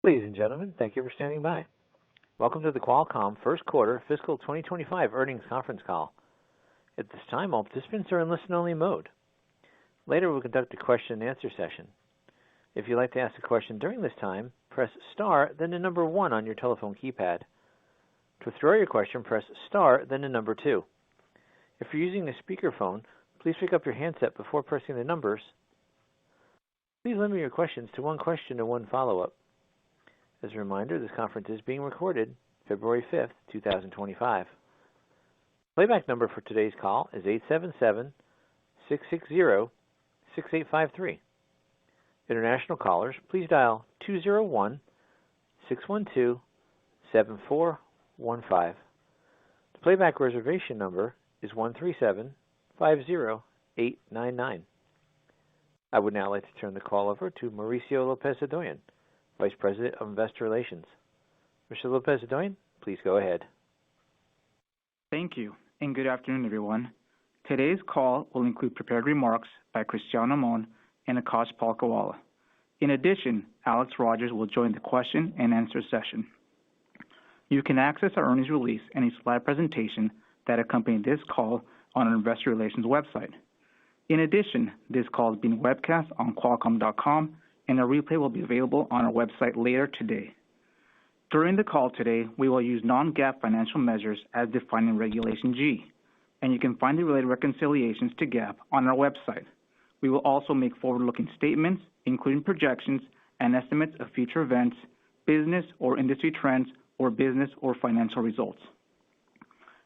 Ladies and gentlemen, thank you for standing by. Welcome to the Qualcomm First Quarter Fiscal 2025 Earnings Conference Call. At this time, all participants are in listen-only mode. Later, we'll conduct a question-and-answer session. If you'd like to ask a question during this time, press star, then the number 1 on your telephone keypad. To withdraw your question, press star, then the number 2. If you're using a speakerphone, please pick up your handset before pressing the numbers. Please limit your questions to one question and one follow-up. As a reminder, this conference is being recorded February 5th, 2025. Playback number for today's call is 877-660-6853. International callers, please dial 201-612-7415. The playback reservation number is 137-50899. I would now like to turn the call over to Mauricio Lopez-Adoyan, Vice President of Investor Relations. Mr. Lopez-Adoyan, please go ahead. Thank you, and good afternoon, everyone. Today's call will include prepared remarks by Cristiano Amon and Akash Palkhiwala. In addition, Alex Rogers will join the question-and-answer session. You can access our earnings release and a slide presentation that accompany this call on our Investor Relations website. In addition, this call is being webcast on Qualcomm.com, and a replay will be available on our website later today. During the call today, we will use non-GAAP financial measures as defined in Regulation G, and you can find the related reconciliations to GAAP on our website. We will also make forward-looking statements, including projections and estimates of future events, business or industry trends, or business or financial results.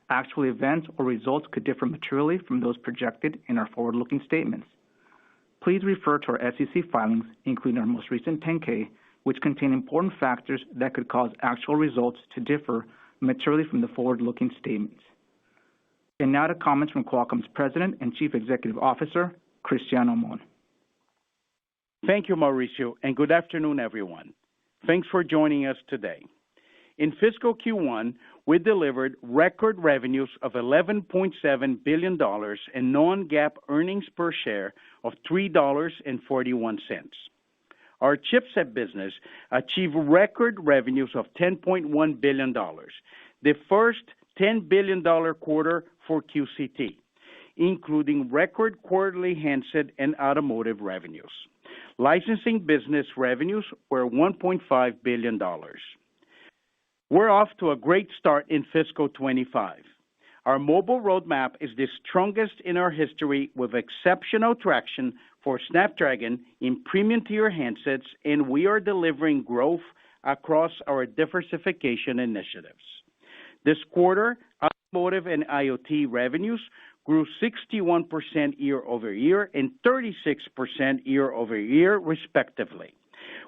Actual events or results could differ materially from those projected in our forward-looking statements. Please refer to our SEC filings, including our most recent 10-K, which contain important factors that could cause actual results to differ materially from the forward-looking statements. And now to comments from Qualcomm's President and Chief Executive Officer, Cristiano Amon. Thank you, Mauricio, and good afternoon, everyone. Thanks for joining us today. In fiscal Q1, we delivered record revenues of $11.7 billion and non-GAAP earnings per share of $3.41. Our chipset business achieved record revenues of $10.1 billion, the first $10 billion quarter for QCT, including record quarterly handset and automotive revenues. Licensing business revenues were $1.5 billion. We're off to a great start in fiscal 25. Our mobile roadmap is the strongest in our history, with exceptional traction for Snapdragon in premium-tier handsets, and we are delivering growth across our diversification initiatives. This quarter, automotive and IoT revenues grew 61% year-over-year and 36% year-over-year, respectively.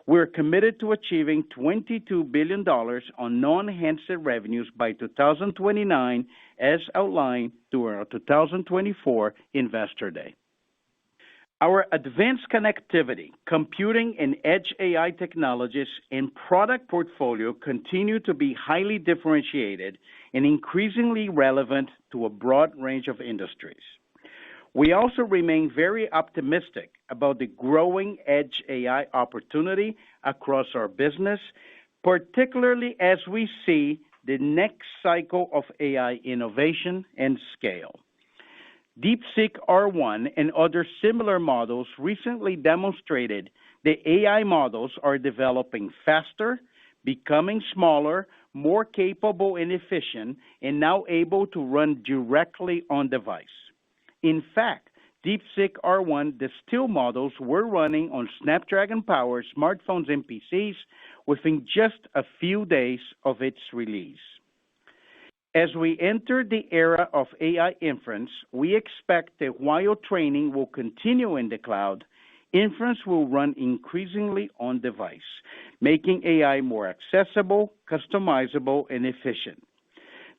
We're committed to achieving $22 billion on non-handset revenues by 2029, as outlined through our 2024 Investor Day. Our advanced connectivity, computing, and edge AI technologies and product portfolio continue to be highly differentiated and increasingly relevant to a broad range of industries. We also remain very optimistic about the growing edge AI opportunity across our business, particularly as we see the next cycle of AI innovation and scale. DeepSeek R1 and other similar models recently demonstrated that AI models are developing faster, becoming smaller, more capable and efficient, and now able to run directly on device. In fact, DeepSeek R1 distilled models were running on Snapdragon-powered smartphones and PCs within just a few days of its release. As we enter the era of AI inference, we expect that while training will continue in the cloud, inference will run increasingly on device, making AI more accessible, customizable, and efficient.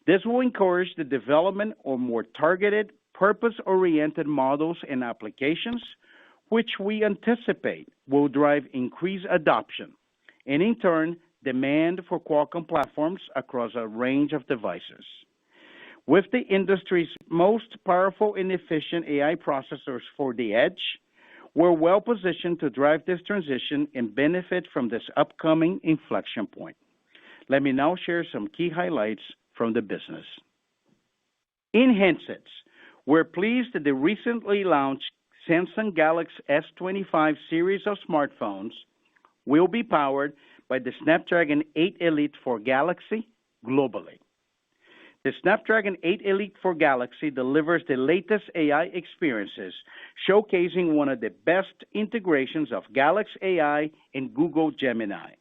This will encourage the development of more targeted, purpose-oriented models and applications, which we anticipate will drive increased adoption, and in turn, demand for Qualcomm platforms across a range of devices. With the industry's most powerful and efficient AI processors for the edge, We're well positioned to drive this transition and benefit from this upcoming inflection point. Let me now share some key highlights from the business. In handsets, we're pleased that the recently launched Samsung Galaxy S25 series of smartphones will be powered by the Snapdragon 8 Elite for Galaxy globally. The Snapdragon 8 Elite for Galaxy delivers the latest AI experiences, showcasing one of the best integrations of Galaxy AI and Google Gemini.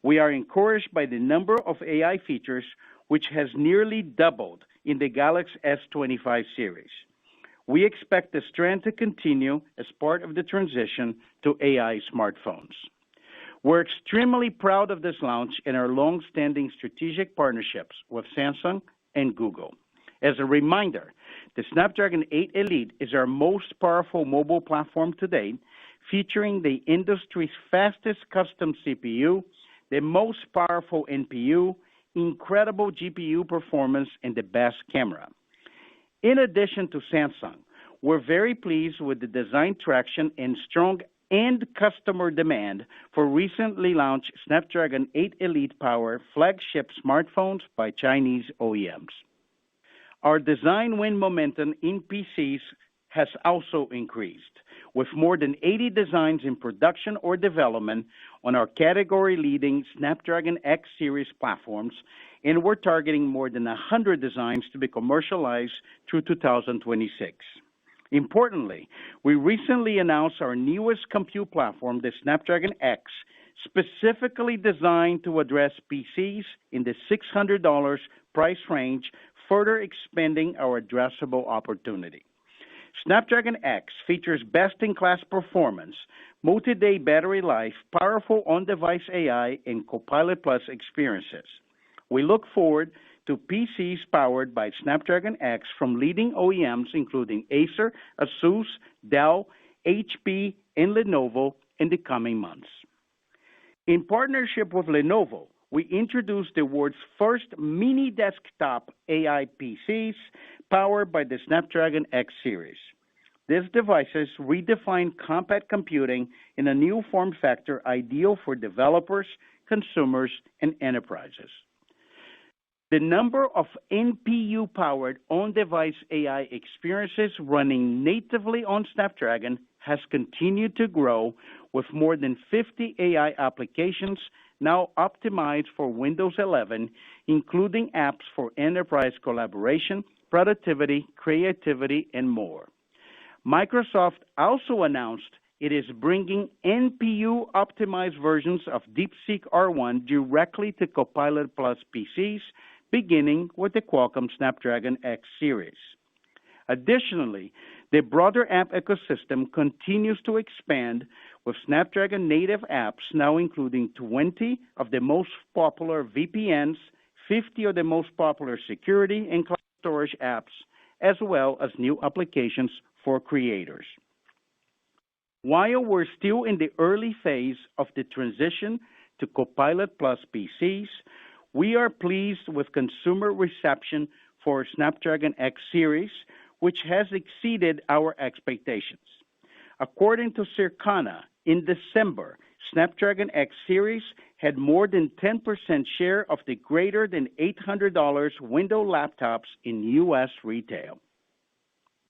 We are encouraged by the number of AI features, which has nearly doubled in the Galaxy S25 series. We expect this trend to continue as part of the transition to AI smartphones. We're extremely proud of this launch and our long-standing strategic partnerships with Samsung and Google. As a reminder, the Snapdragon 8 Elite is our most powerful mobile platform to date, featuring the industry's fastest custom CPU, the most powerful NPU, incredible GPU performance, and the best camera. In addition to Samsung, we're very pleased with the design traction and strong end customer demand for recently launched Snapdragon 8 Elite power flagship smartphones by Chinese OEMs. Our design win momentum in PCs has also increased, with more than 80 designs in production or development on our category-leading Snapdragon X series platforms, and we're targeting more than 100 designs to be commercialized through 2026. Importantly, we recently announced our newest compute platform, the Snapdragon X, specifically designed to address PCs in the $600 price range, further expanding our addressable opportunity. Snapdragon X features best-in-class performance, multi-day battery life, powerful on-device AI, and Copilot Plus experiences. We look forward to PCs powered by Snapdragon X from leading OEMs including Acer, Asus, Dell, HP, and Lenovo in the coming months. In partnership with Lenovo, we introduced the world's first mini desktop AI PCs powered by the Snapdragon X series. These devices redefine compact computing in a new form factor ideal for developers, consumers, and enterprises. The number of NPU-powered on-device AI experiences running natively on Snapdragon has continued to grow, with more than 50 AI applications now optimized for Windows 11, including apps for enterprise collaboration, productivity, creativity, and more. Microsoft also announced it is bringing NPU-optimized versions of DeepSeek R1 directly to Copilot Plus PCs, beginning with the Qualcomm Snapdragon X series. Additionally, the broader app ecosystem continues to expand, with Snapdragon native apps now including 20 of the most popular VPNs, 50 of the most popular security and cloud storage apps, as well as new applications for creators. While we're still in the early phase of the transition to Copilot Plus PCs, we are pleased with consumer reception for Snapdragon X series, which has exceeded our expectations. According to Circana, in December, Snapdragon X series had more than 10% share of the greater than $800 Windows laptops in U.S. retail.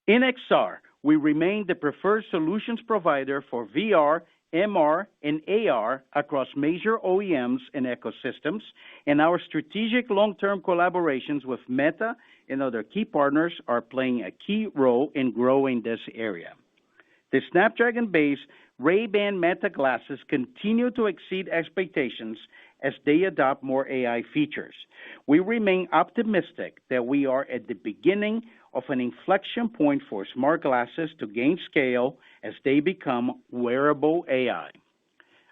In XR, we remain the preferred solutions provider for VR, MR, and AR across major OEMs and ecosystems, and our strategic long-term collaborations with Meta and other key partners are playing a key role in growing this area. The Snapdragon-based Ray-Ban Meta glasses continue to exceed expectations as they adopt more AI features. We remain optimistic that we are at the beginning of an inflection point for smart glasses to gain scale as they become wearable AI.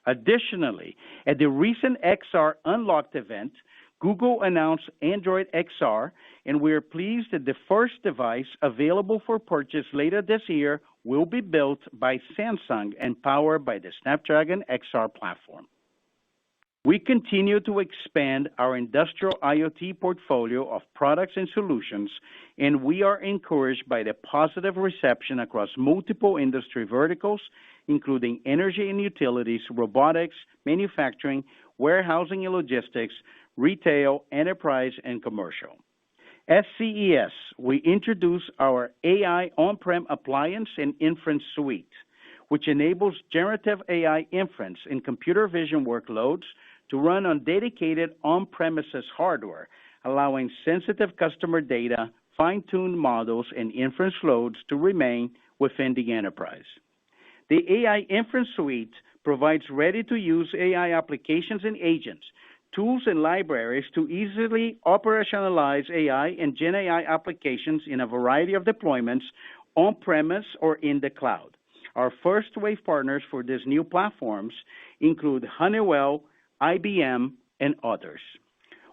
Additionally, at the recent XR Unlocked event, Google announced Android XR, and we are pleased that the first device available for purchase later this year will be built by Samsung and powered by the Snapdragon XR platform. We continue to expand our industrial IoT portfolio of products and solutions, and we are encouraged by the positive reception across multiple industry verticals, including energy and utilities, robotics, manufacturing, warehousing and logistics, retail, enterprise, and commercial. At CES, we introduced our AI on-prem appliance and inference suite, which enables generative AI inference in computer vision workloads to run on dedicated on-premises hardware, allowing sensitive customer data, fine-tuned models, and inference loads to remain within the enterprise. The AI Inference Suite provides ready-to-use AI applications and agents, tools and libraries to easily operationalize AI and Gen AI applications in a variety of deployments on-premise or in the cloud. Our first wave partners for these new platforms include Honeywell, IBM, and others.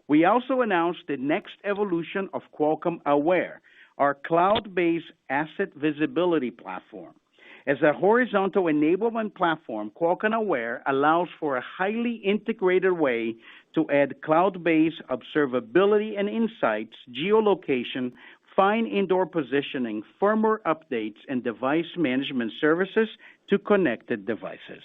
We also announced the next evolution of Qualcomm Aware, our cloud-based asset visibility platform. As a horizontal enablement platform, Qualcomm Aware allows for a highly integrated way to add cloud-based observability and insights, geolocation, fine indoor positioning, firmware updates, and device management services to connected devices.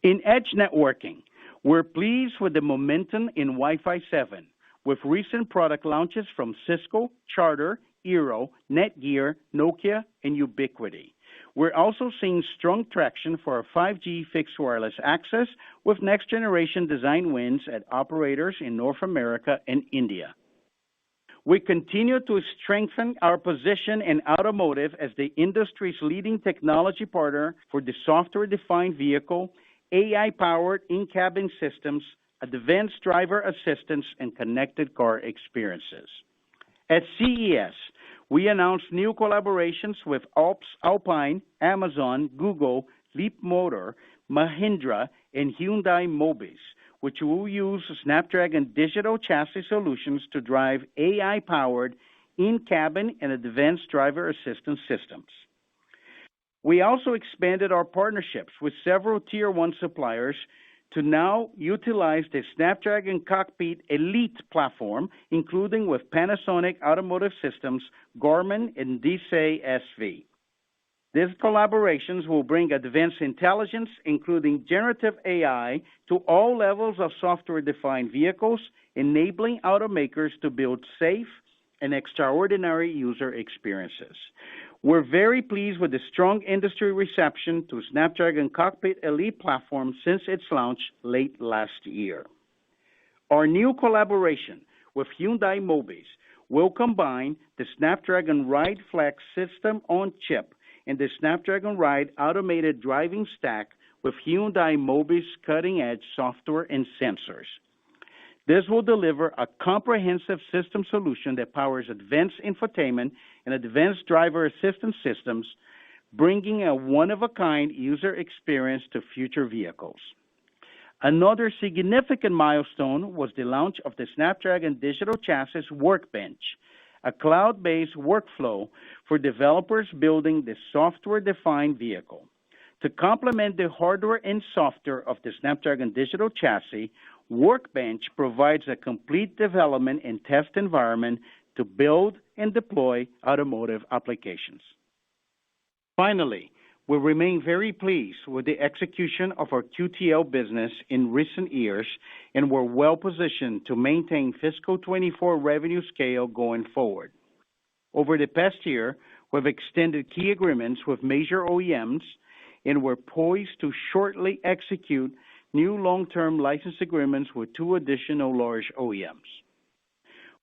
In edge networking, we're pleased with the momentum in Wi-Fi 7, with recent product launches from Cisco, Charter, Eero, Netgear, Nokia, and Ubiquiti. We're also seeing strong traction for our 5G fixed wireless access with next-generation design wins at operators in North America and India. We continue to strengthen our position in automotive as the industry's leading technology partner for the software-defined vehicle, AI-powered in-cabin systems, advanced driver assistance, and connected car experiences. At CES, we announced new collaborations with Alpine, Amazon, Google, Leapmotor, Mahindra, and Hyundai Mobis, which will use Snapdragon digital chassis solutions to drive AI-powered in-cabin and advanced driver assistance systems. We also expanded our partnerships with several Tier 1 suppliers to now utilize the Snapdragon Cockpit Elite platform, including with Panasonic Automotive Systems, Garmin, and Desay SV. These collaborations will bring advanced intelligence, including generative AI, to all levels of software-defined vehicles, enabling automakers to build safe and extraordinary user experiences. We're very pleased with the strong industry reception to Snapdragon Cockpit Elite platform since its launch late last year. Our new collaboration with Hyundai Mobis will combine the Snapdragon Ride Flex system on chip and the Snapdragon Ride automated driving stack with Hyundai Mobis cutting-edge software and sensors. This will deliver a comprehensive system solution that powers advanced infotainment and advanced driver assistance systems, bringing a one-of-a-kind user experience to future vehicles. Another significant milestone was the launch of the Snapdragon Digital Chassis Workbench, a cloud-based workflow for developers building the software-defined vehicle. To complement the hardware and software of the Snapdragon Digital Chassis, Workbench provides a complete development and test environment to build and deploy automotive applications. Finally, we remain very pleased with the execution of our QTL business in recent years, and we're well positioned to maintain fiscal 24 revenue scale going forward. Over the past year, we've extended key agreements with major OEMs, and we're poised to shortly execute new long-term license agreements with 2 additional large OEMs.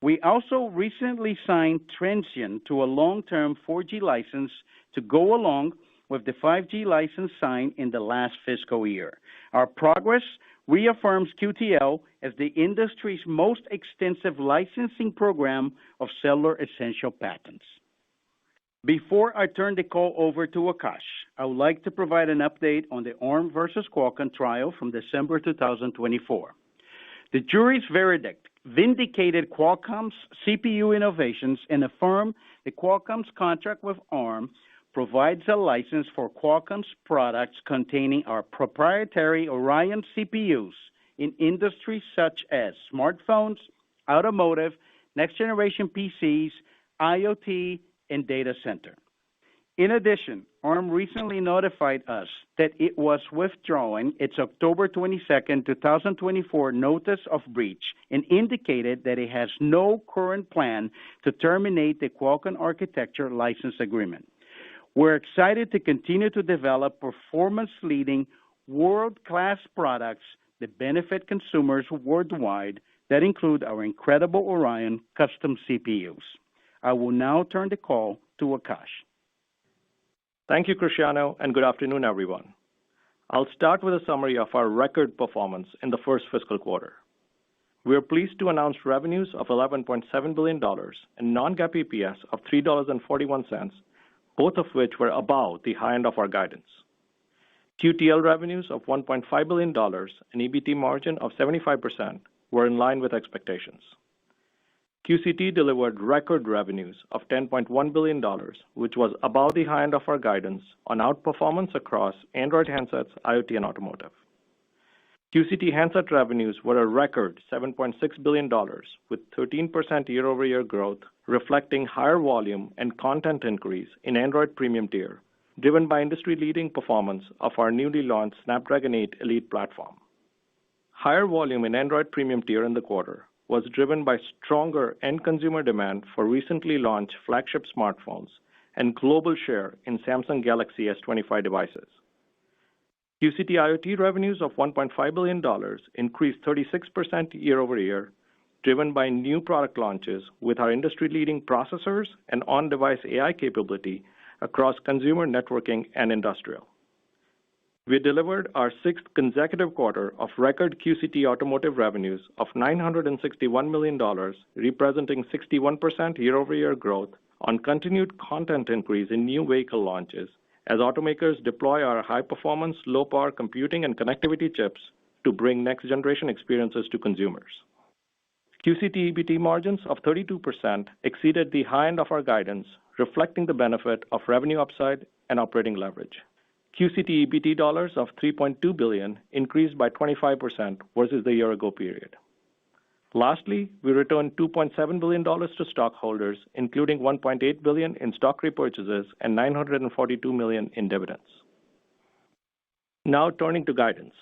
We also recently signed Transsion to a long-term 4G license to go along with the 5G license signed in the last fiscal year. Our progress reaffirms QTL as the industry's most extensive licensing program of cellular essential patents. Before I turn the call over to Akash, I would like to provide an update on the ARM versus Qualcomm trial from December 2024. The jury's verdict vindicated Qualcomm's CPU innovations and affirmed that Qualcomm's contract with ARM provides a license for Qualcomm's products containing our proprietary Orion CPUs in industries such as smartphones, automotive, next-generation PCs, IoT, and data center. In addition, ARM recently notified us that it was withdrawing its October 22, 2024 notice of breach and indicated that it has no current plan to terminate the Qualcomm architecture license agreement. We're excited to continue to develop performance-leading, world-class products that benefit consumers worldwide that include our incredible Orion custom CPUs. I will now turn the call to Akash. Thank you, Cristiano, and good afternoon, everyone. I'll start with a summary of our record performance in the first fiscal quarter. We are pleased to announce revenues of $11.7 billion and non-GAAP EPS of $3.41, both of which were above the high end of our guidance. QTL revenues of $1.5 billion and EBT margin of 75% were in line with expectations. QCT delivered record revenues of $10.1 billion, which was above the high end of our guidance on outperformance across Android handsets, IoT, and automotive. QCT handset revenues were a record $7.6 billion, with 13% year-over-year growth, reflecting higher volume and content increase in Android premium tier, driven by industry-leading performance of our newly launched Snapdragon 8 Elite platform. Higher volume in Android premium tier in the quarter was driven by stronger end consumer demand for recently launched flagship smartphones and global share in Samsung Galaxy S25 devices. QCT IoT revenues of $1.5 billion increased 36% year-over-year, driven by new product launches with our industry-leading processors and on-device AI capability across consumer networking and industrial. We delivered our sixth consecutive quarter of record QCT automotive revenues of $961 million, representing 61% year-over-year growth on continued content increase in new vehicle launches as automakers deploy our high-performance, low-power computing and connectivity chips to bring next-generation experiences to consumers. QCT EBT margins of 32% exceeded the high end of our guidance, reflecting the benefit of revenue upside and operating leverage. QCT EBT dollars of $3.2 billion increased by 25% versus the year-ago period. Lastly, we returned $2.7 billion to stockholders, including $1.8 billion in stock repurchases and $942 million in dividends. Now turning to guidance.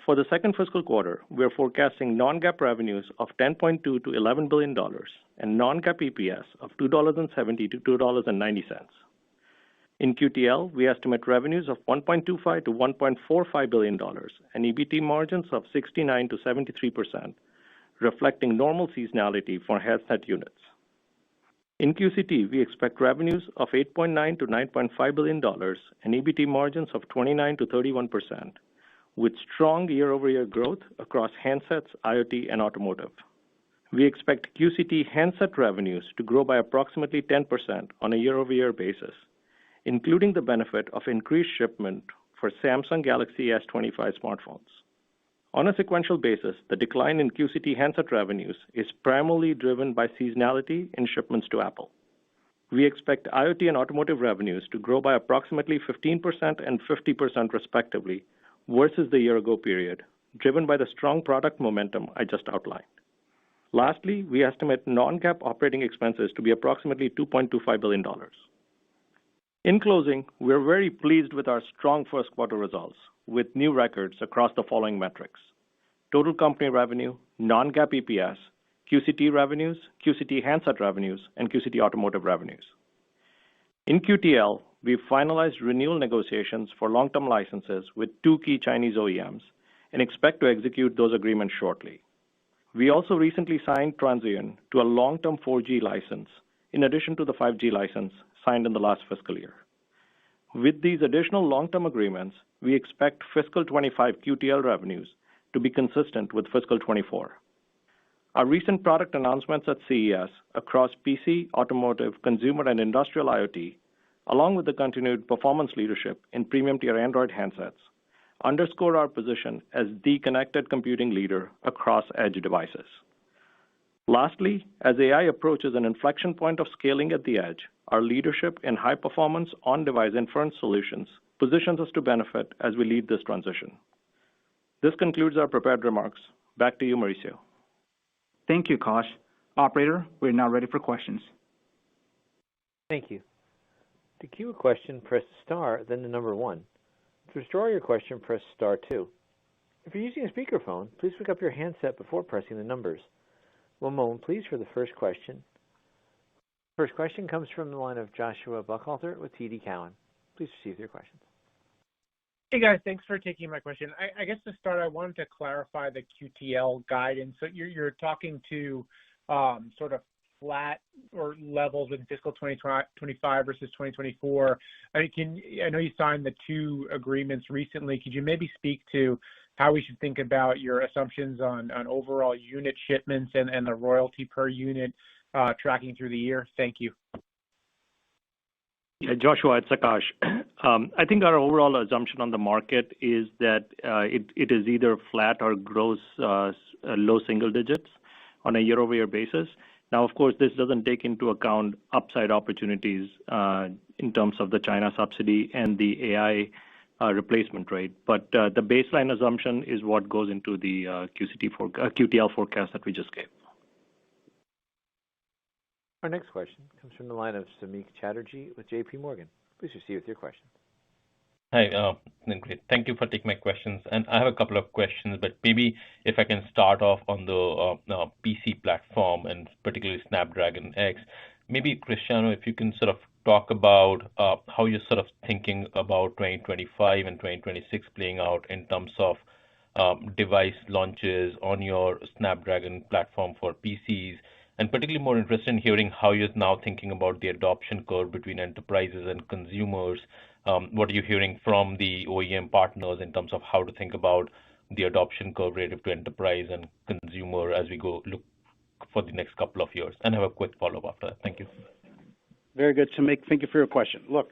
For the second fiscal quarter, we are forecasting non-GAAP revenues of $10.2 to $11 billion and non-GAAP EPS of $2.70 to $2.90. In QTL, we estimate revenues of $1.25 to $1.45 billion and EBT margins of 69 to 73%, reflecting normal seasonality for handset units. In QCT, we expect revenues of $8.9 to $9.5 billion and EBT margins of 29 to 31%, with strong year-over-year growth across handsets, IoT, and automotive. We expect QCT handset revenues to grow by approximately 10% on a year-over-year basis, including the benefit of increased shipment for Samsung Galaxy S25 smartphones. On a sequential basis, the decline in QCT handset revenues is primarily driven by seasonality in shipments to Apple. We expect IoT and automotive revenues to grow by approximately 15% and 50% respectively versus the year-ago period, driven by the strong product momentum I just outlined. Lastly, we estimate non-GAAP operating expenses to be approximately $2.25 billion. In closing, we are very pleased with our strong first quarter results, with new records across the following metrics: total company revenue, non-GAAP EPS, QCT revenues, QCT handset revenues, and QCT automotive revenues. In QTL, we finalized renewal negotiations for long-term licenses with two key Chinese OEMs and expect to execute those agreements shortly. We also recently signed Transsion to a long-term 4G license, in addition to the 5G license signed in the last fiscal year. With these additional long-term agreements, we expect fiscal 25 QTL revenues to be consistent with fiscal 24. Our recent product announcements at CES across PC, automotive, consumer, and industrial IoT, along with the continued performance leadership in premium-tier Android handsets, underscore our position as the connected computing leader across edge devices. Lastly, as AI approaches an inflection point of scaling at the edge, our leadership in high-performance on-device inference solutions positions us to benefit as we lead this transition. This concludes our prepared remarks. Back to you, Mauricio. Thank you, Akash. Operator, we're now ready for questions. Thank you. To queue a question, press star, then the number 1. To withdraw your question, press star 2. If you're using a speakerphone, please pick up your handset before pressing the numbers. One moment, please, for the first question. First question comes from the line of Joshua Buchalter with TD Cowen. Please proceed with your questions. Hey guys, thanks for taking my question. I guess to start, I wanted to clarify the QTL guidance. So you're talking to sort of flat or levels in fiscal 2025 versus 2024. I know you signed the 2 agreements recently. Could you maybe speak to how we should think about your assumptions on overall unit shipments and the royalty per unit tracking through the year? Thank you. Yeah, Joshua, it's Akash. I think our overall assumption on the market is that it is either flat or grows low single digits on a year-over-year basis. Now, of course, this doesn't take into account upside opportunities in terms of the China subsidy and the AI replacement rate. But the baseline assumption is what goes into the QTL forecast that we just gave. Our next question comes from the line of Samik Chatterjee with JP Morgan. Please proceed with your question. Hi, great. Thank you for taking my questions. And I have a couple of questions, but maybe if I can start off on the PC platform and particularly Snapdragon X. Maybe, Cristiano, if you can sort of talk about how you're sort of thinking about 2025 and 2026 playing out in terms of device launches on your Snapdragon platform for PCs. And particularly more interested in hearing how you're now thinking about the adoption curve between enterprises and consumers. What are you hearing from the OEM partners in terms of how to think about the adoption curve relative to enterprise and consumer as we go look for the next couple of years? And have a quick follow-up after that. Thank you. Very good, Samik. Thank you for your question. Look,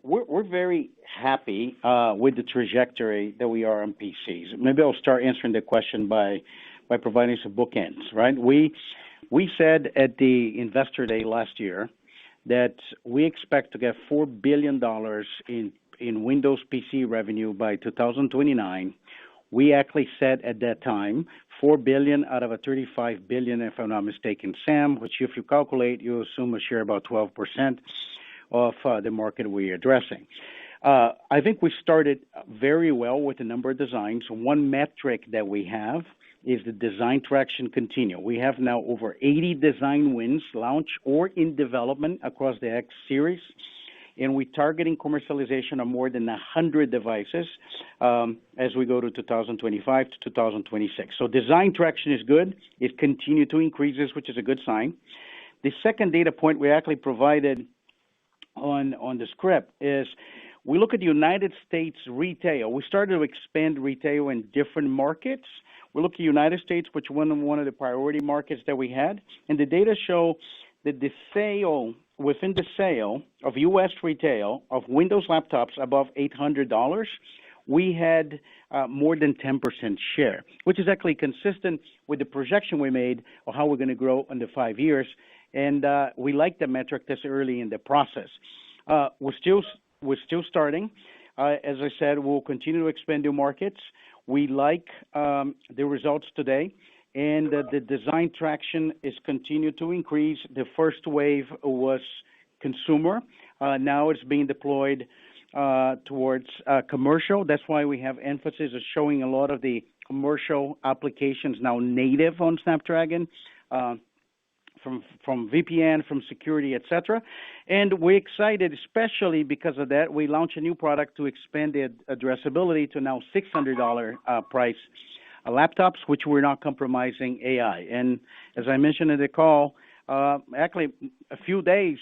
we're very happy with the trajectory that we are on PCs. Maybe I'll start answering the question by providing some bookends, right? We said at the Investor Day last year that we expect to get $4 billion in Windows PC revenue by 2029. We actually said at that time $4 billion out of a $35 billion, if I'm not mistaken, SAM, which if you calculate, you assume a share about 12% of the market we're addressing. I think we started very well with a number of designs. One metric that we have is the design traction continue. We have now over 80 design wins launched or in development across the X series, and we're targeting commercialization of more than 100 devices as we go to 2025 to 2026. So design traction is good. It continued to increase, which is a good sign. The second data point we actually provided on the script is we look at the United States retail. We started to expand retail in different markets. We look at the United States, which was one of the priority markets that we had, and the data show that within the sale of U.S. retail of Windows laptops above $800, we had more than 10% share, which is actually consistent with the projection we made of how we're going to grow in the 5 years. And we like the metric this early in the process. We're still starting. As I said, we'll continue to expand new markets. We like the results today, and the design traction is continued to increase. The first wave was consumer. Now it's being deployed towards commercial. That's why we have emphasis of showing a lot of the commercial applications now native on Snapdragon. From VPN, from security, etc. And we're excited, especially because of that. We launched a new product to expand the addressability to now $600 price laptops, which we're not compromising AI. And as I mentioned in the call, actually a few days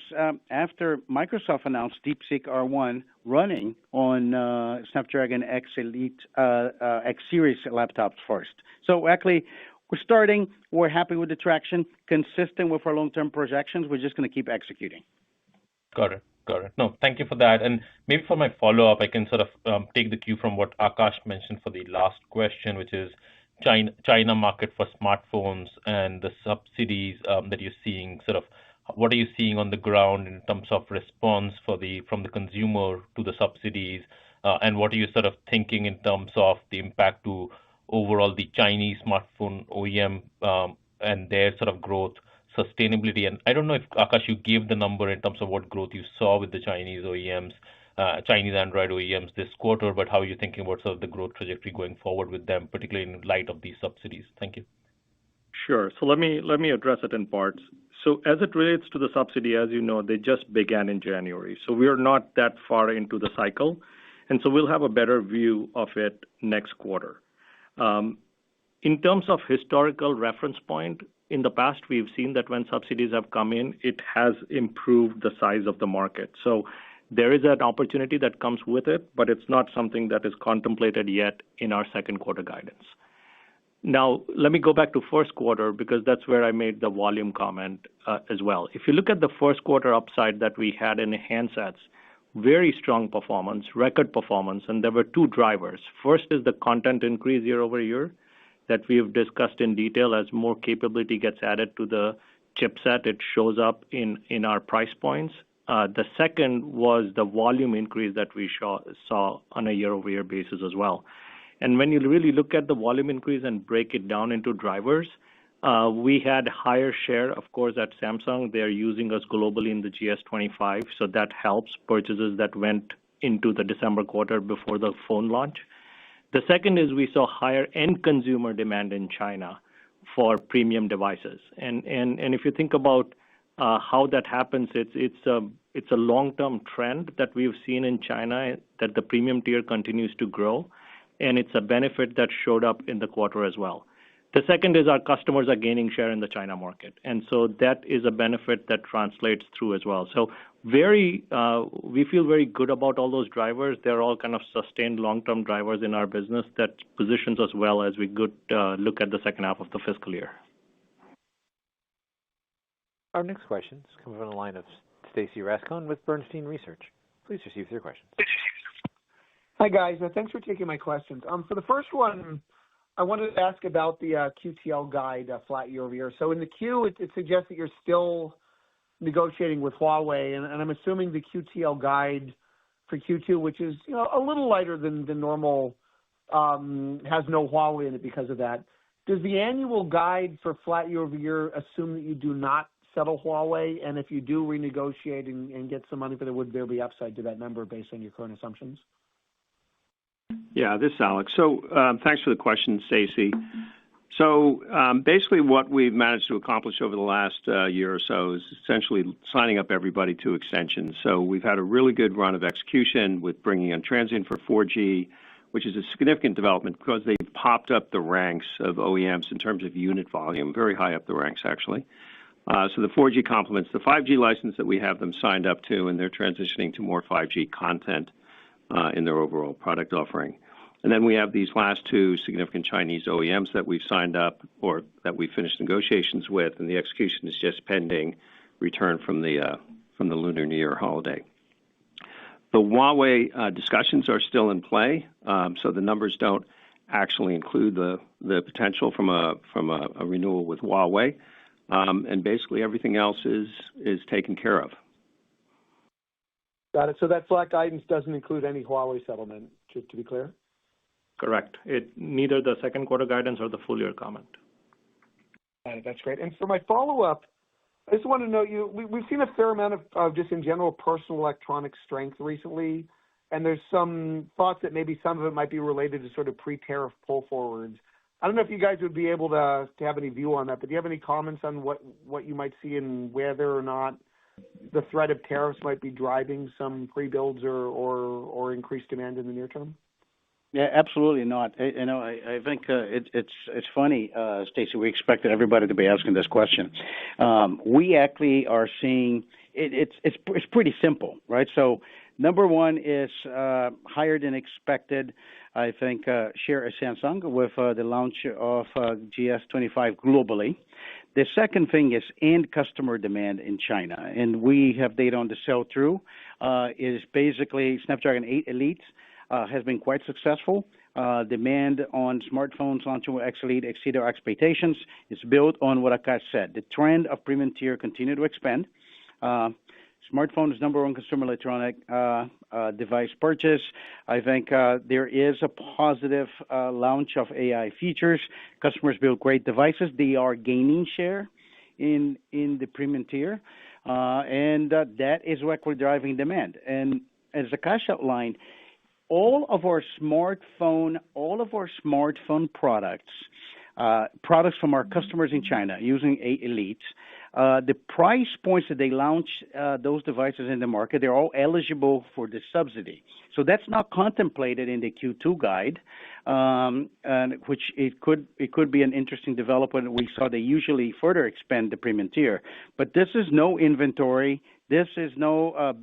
after Microsoft announced DeepSeek R1 running on Snapdragon X Elite X Series laptops first. So actually, we're starting. We're happy with the traction, consistent with our long-term projections. We're just going to keep executing. Got it. No, thank you for that. And maybe for my follow-up, I can sort of take the cue from what Akash mentioned for the last question, which is China market for smartphones and the subsidies that you're seeing. Sort of, what are you seeing on the ground in terms of response from the consumer to the subsidies? And what are you sort of thinking in terms of the impact to overall the Chinese smartphone OEM and their sort of growth, sustainability? And I don't know if, Akash, you gave the number in terms of what growth you saw with the Chinese OEMs, Chinese Android OEMs this quarter, but how are you thinking about sort of the growth trajectory going forward with them, particularly in light of these subsidies? Thank you. Sure. So let me address it in parts. So as it relates to the subsidy, as you know, they just began in January. So we are not that far into the cycle. And so we'll have a better view of it next quarter. In terms of historical reference point, in the past, we've seen that when subsidies have come in, it has improved the size of the market. So there is an opportunity that comes with it, but it's not something that is contemplated yet in our second quarter guidance. Now, let me go back to first quarter because that's where I made the volume comment as well. If you look at the first quarter upside that we had in handsets, very strong performance, record performance, and there were two drivers. First is the content increase year over year that we have discussed in detail. As more capability gets added to the chipset, it shows up in our price points. The second was the volume increase that we saw on a year-over-year basis as well. And when you really look at the volume increase and break it down into drivers, we had higher share, of course, at Samsung. They're using us globally in the GS25, so that helps purchases that went into the December quarter before the phone launch. The second is we saw higher end consumer demand in China for premium devices. And if you think about how that happens, it's a long-term trend that we've seen in China that the premium tier continues to grow, and it's a benefit that showed up in the quarter as well. The second is our customers are gaining share in the China market, and so that is a benefit that translates through as well. So we feel very good about all those drivers. They're all kind of sustained long-term drivers in our business that positions us well as we look at the second half of the fiscal year. Our next question is coming from the line of Stacy Rasgon with Bernstein Research. Please proceed with your questions. Hi, guys. Thanks for taking my questions. For the first one, I wanted to ask about the QTL guide flat year over year. So in the Q, it suggests that you're still negotiating with Huawei, and I'm assuming the QTL guide for Q2, which is a little lighter than normal, has no Huawei in it because of that. Does the annual guide for flat year over year assume that you do not settle Huawei, and if you do renegotiate and get some money for it, would there be upside to that number based on your current assumptions? Yeah, this is Alex. So thanks for the question, Stacy. So basically what we've managed to accomplish over the last year or so is essentially signing up everybody to extensions. So we've had a really good run of execution with bringing in transient for 4G, which is a significant development because they've popped up the ranks of OEMs in terms of unit volume, very high up the ranks, actually. So the 4G complements the 5G license that we have them signed up to, and they're transitioning to more 5G content in their overall product offering. And then we have these last two significant Chinese OEMs that we've signed up or that we finished negotiations with, and the execution is just pending return from the Lunar New Year holiday. The Huawei discussions are still in play, so the numbers don't actually include the potential from a renewal with Huawei, and basically everything else is taken care of. Got it. So that flat guidance doesn't include any Huawei settlement, to be clear? Correct. Neither the second quarter guidance or the full year comment. Got it. That's great. And for my follow-up, I just want to know, we've seen a fair amount of just in general personal electronic strength recently, and there's some thoughts that maybe some of it might be related to sort of pre-tariff pull forwards. I don't know if you guys would be able to have any view on that, but do you have any comments on what you might see and whether or not the threat of tariffs might be driving some pre-builds or increased demand in the near term? Yeah, absolutely not. I think it's funny, Stacy. We expected everybody to be asking this question. We actually are seeing it's pretty simple, right? So number one is higher than expected. I think share at Samsung with the launch of GS25 globally. The second thing is end customer demand in China, and we have data on the sell-through. Is basically Snapdragon 8 Elite. Has been quite successful. Demand on smartphones launching with X Elite exceeded our expectations. It's built on what Akash said. The trend of premium tier continued to expand. Smartphone is number one consumer electronic device purchase. I think there is a positive launch of AI features. Customers build great devices. They are gaining share in the premium tier, and that is what we're driving demand. And as Akash outlined, all of our smartphone products from our customers in China using Elite, the price points that they launch those devices in the market, they're all eligible for the subsidy. So that's not contemplated in the Q2 guide, and which it could be an interesting development. We saw they usually further expand the premium tier, but this is no inventory. This is no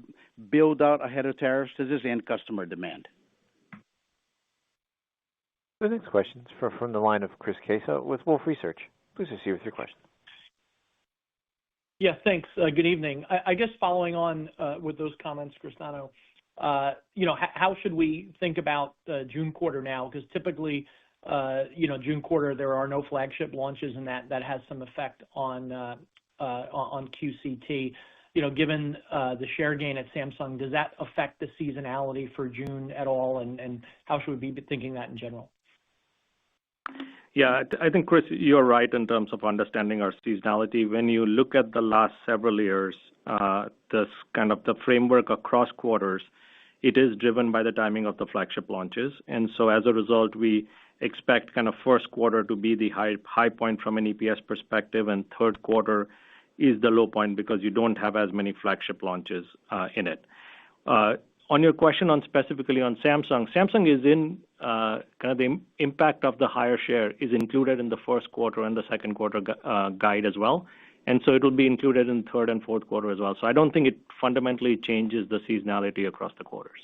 build out ahead of tariffs. This is end customer demand. The next question is from the line of Chris Caso with Wolfe Research. Please proceed with your question. Yeah, thanks. Good evening. I guess following on with those comments, Cristiano, how should we think about the June quarter now? Because typically, June quarter, there are no flagship launches, and that has some effect on QCT. Given the share gain at Samsung, does that affect the seasonality for June at all? And how should we be thinking that in general? Yeah, I think, Chris, you're right in terms of understanding our seasonality. When you look at the last several years, this kind of the framework across quarters, it is driven by the timing of the flagship launches. And so as a result, we expect kind of first quarter to be the high point from an EPS perspective, and third quarter is the low point because you don't have as many flagship launches in it. On your question on specifically on Samsung, Samsung is in kind of the impact of the higher share is included in the first quarter and the second quarter guide as well. And so it will be included in third and fourth quarter as well. So I don't think it fundamentally changes the seasonality across the quarters.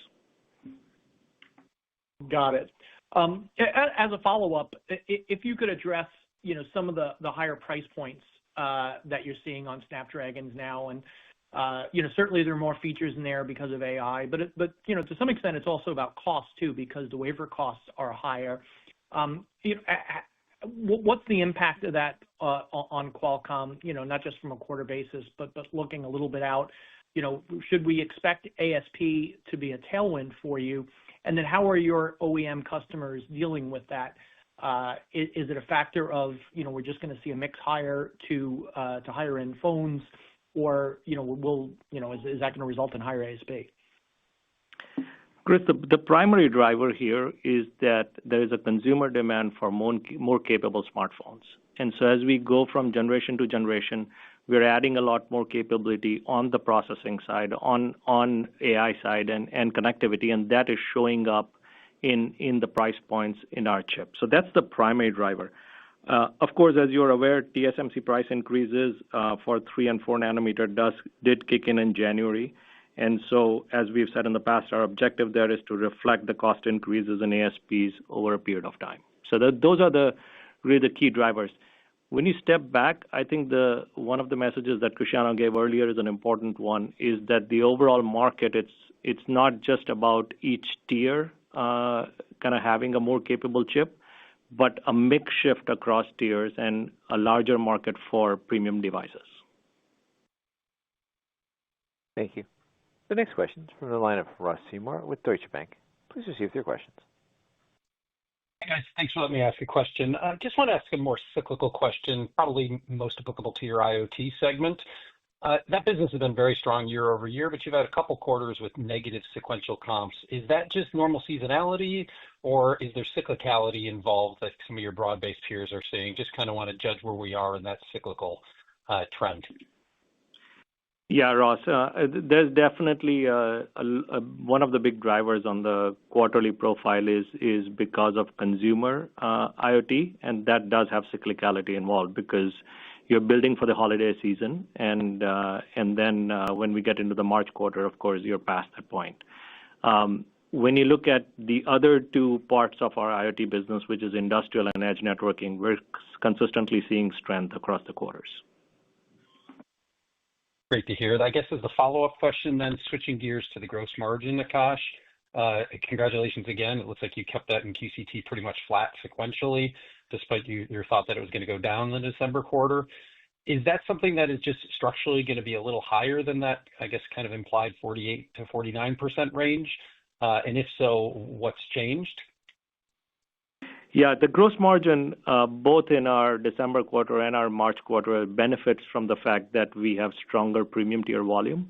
Got it. As a follow-up, if you could address, some of the higher price points that you're seeing on Snapdragons now, and certainly there are more features in there because of AI, but to some extent it's also about cost too, because the wafer costs are higher. What's the impact of that on Qualcomm? Not just from a quarter basis, but looking a little bit out. Should we expect ASP to be a tailwind for you? And then how are your OEM customers dealing with that? Is it a factor of we're just going to see a mix higher to higher end phones? Or is that going to result in higher ASP? Chris, the primary driver here is that there is a consumer demand for more capable smartphones. And so as we go from generation to generation, we're adding a lot more capability on the processing side, on AI side, and connectivity, and that is showing up in the price points in our chip. So that's the primary driver. Of course, as you're aware, TSMC price increases for 3 and 4 nanometer did kick in January. And so, as we've said in the past, our objective there is to reflect the cost increases in ASPs over a period of time. So those are really the key drivers. When you step back, I think one of the messages that Cristiano gave earlier is an important one, is that the overall market, it's not just about each tier kind of having a more capable chip, but a mix shift across tiers and a larger market for premium devices. Thank you. The next question is from the line of Ross Seymore with Deutsche Bank. Please proceed with your questions. Hey guys, thanks for letting me ask a question. I just want to ask a more cyclical question, probably most applicable to your IoT segment. That business has been very strong year over year, but you've had a couple quarters with negative sequential comps. Is that just normal seasonality, or is there cyclicality involved that some of your broad-based peers are seeing? Just kind of want to judge where we are in that cyclical trend. Yeah, Ross, there's definitely one of the big drivers on the quarterly profile is because of consumer IoT, and that does have cyclicality involved because you're building for the holiday season, and then when we get into the March quarter, of course, you're past that point. When you look at the other two parts of our IoT business, which is industrial and edge networking, we're consistently seeing strength across the quarters. Great to hear. I guess as a follow-up question, then switching gears to the gross margin, Akash, congratulations again. It looks like you kept that in QCT pretty much flat sequentially, despite your thought that it was going to go down in the December quarter. Is that something that is just structurally going to be a little higher than that, I guess, kind of implied 48 to 49% range? And if so, what's changed? Yeah, the gross margin, both in our December quarter and our March quarter, benefits from the fact that we have stronger premium tier volume.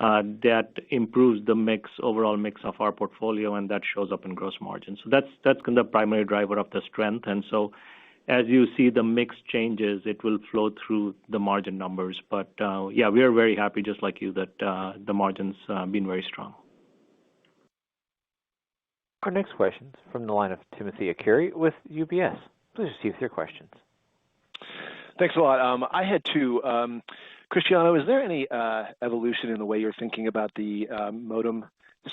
That improves the overall mix of our portfolio, and that shows up in gross margin. So that's the primary driver of the strength. And so as you see the mix changes, it will flow through the margin numbers. But yeah, we are very happy, just like you, that the margins been very strong. Our next question is from the line of Timothy Arcuri with UBS. Please proceed with your questions. Thanks a lot. I had two. Cristiano, is there any evolution in the way you're thinking about the modem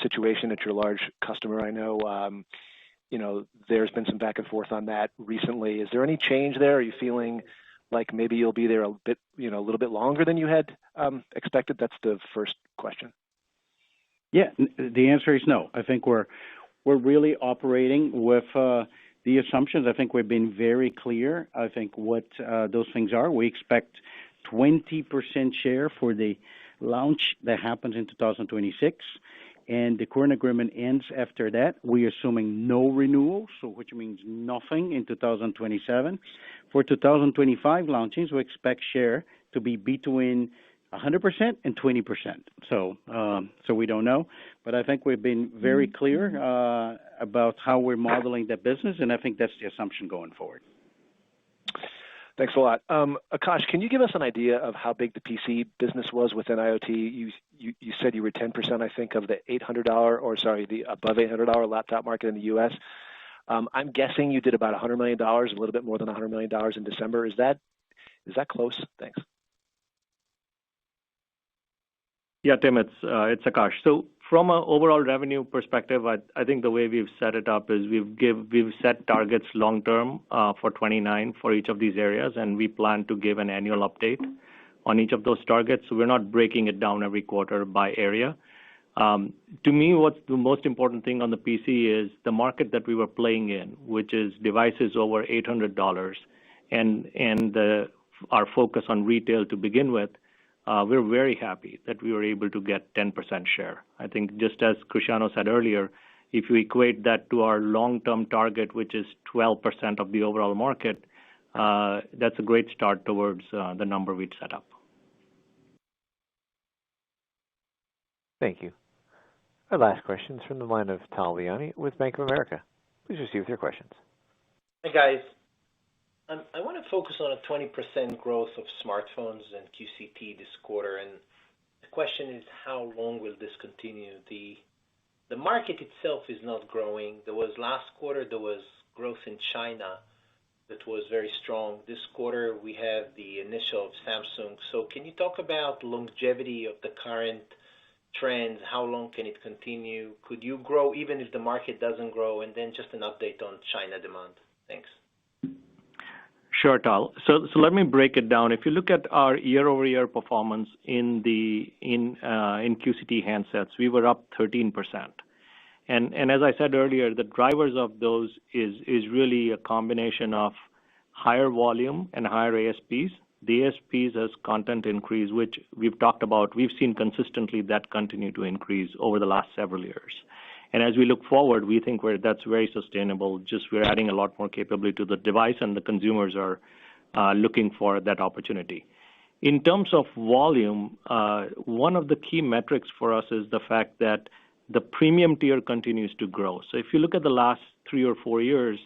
situation at your large customer? I know, there's been some back and forth on that recently. Is there any change there? Are you feeling like maybe you'll be there a little bit longer than you had expected? That's the first question. Yeah, the answer is no. I think we're really operating with the assumptions. I think we've been very clear. I think what those things are. We expect 20% share for the launch that happens in 2026, and the current agreement ends after that. We're assuming no renewal, which means nothing in 2027. For 2025 launches, we expect share to be between 100% and 20%. So we don't know, but I think we've been very clear about how we're modeling that business, and I think that's the assumption going forward. Thanks a lot. Akash, can you give us an idea of how big the PC business was within IoT? You said you were 10%, I think, of the the above $800 laptop market in the U.S. I'm guessing you did about $100 million, a little bit more than $100 million in December. Is that close? Thanks. Yeah, Tim, it's Akash. So from an overall revenue perspective, I think the way we've set it up is we've set targets long term for 29 for each of these areas, and we plan to give an annual update on each of those targets. So we're not breaking it down every quarter by area. To me, what's the most important thing on the PC is the market that we were playing in, which is devices over $800, and our focus on retail to begin with. We're very happy that we were able to get 10% share. I think just as Cristiano said earlier, if you equate that to our long-term target, which is 12% of the overall market, that's a great start towards the number we'd set up. Thank you. Our last question is from the line of Tal Liani with Bank of America. Please proceed with your questions. Hey, guys. I want to focus on a 20% growth of smartphones and QCT this quarter, and the question is, how long will this continue? The market itself is not growing. Last quarter, there was growth in China that was very strong. This quarter, we have the initial of Samsung. So can you talk about longevity of the current trends? How long can it continue? Could you grow even if the market doesn't grow? And then just an update on China demand. Thanks. Sure, Tal. So let me break it down. If you look at our year-over-year performance in QCT handsets, we were up 13%. And as I said earlier, the drivers of those is really a combination of higher volume and higher ASPs. The ASPs as content increase, which we've talked about, we've seen consistently that continue to increase over the last several years. And as we look forward, we think that's very sustainable. Just we're adding a lot more capability to the device, and the consumers are looking for that opportunity. In terms of volume, one of the key metrics for us is the fact that the premium tier continues to grow. So if you look at the last 3 or 4 years,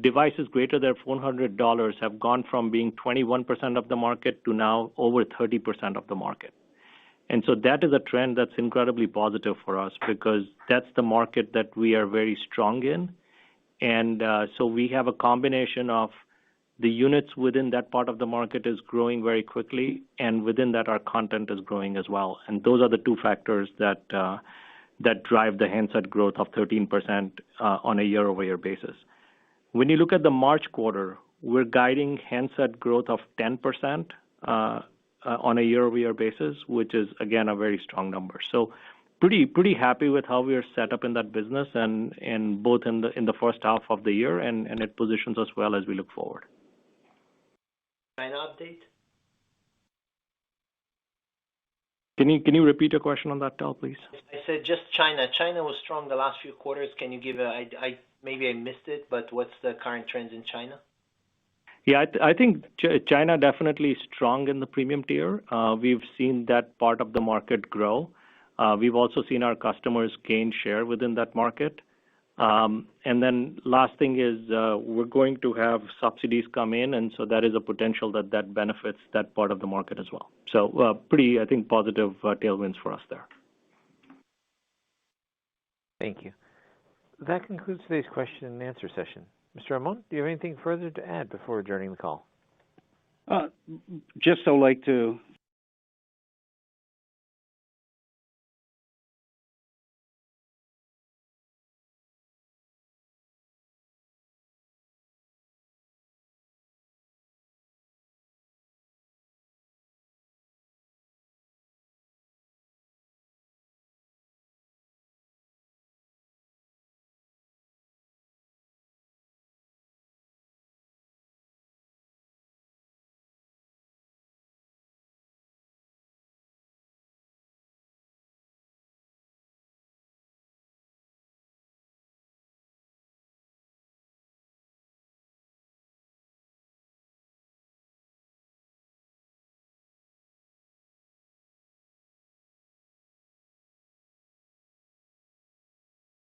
devices greater than $400 have gone from being 21% of the market to now over 30% of the market. And so that is a trend that's incredibly positive for us because that's the market that we are very strong in. And so we have a combination of the units within that part of the market is growing very quickly, and within that our content is growing as well. And those are the two factors that drive the handset growth of 13% on a year-over-year basis. When you look at the March quarter, we're guiding handset growth of 10%. On a year-over-year basis, which is, again, a very strong number. So pretty happy with how we are set up in that business and both in the first half of the year, and it positions us well as we look forward. China update? Can you repeat your question on that, Tal, please? I said just China. China was strong the last few quarters. Can you give maybe I missed it, but what's the current trends in China? Yeah, I think China definitely is strong in the premium tier. We've seen that part of the market grow. We've also seen our customers gain share within that market. And then last thing is we're going to have subsidies come in, and so that is a potential that benefits that part of the market as well. So pretty, I think, positive tailwinds for us there. Thank you. That concludes today's question and answer session. Mr. Amon, do you have anything further to add before adjourning the call? Just I'd like to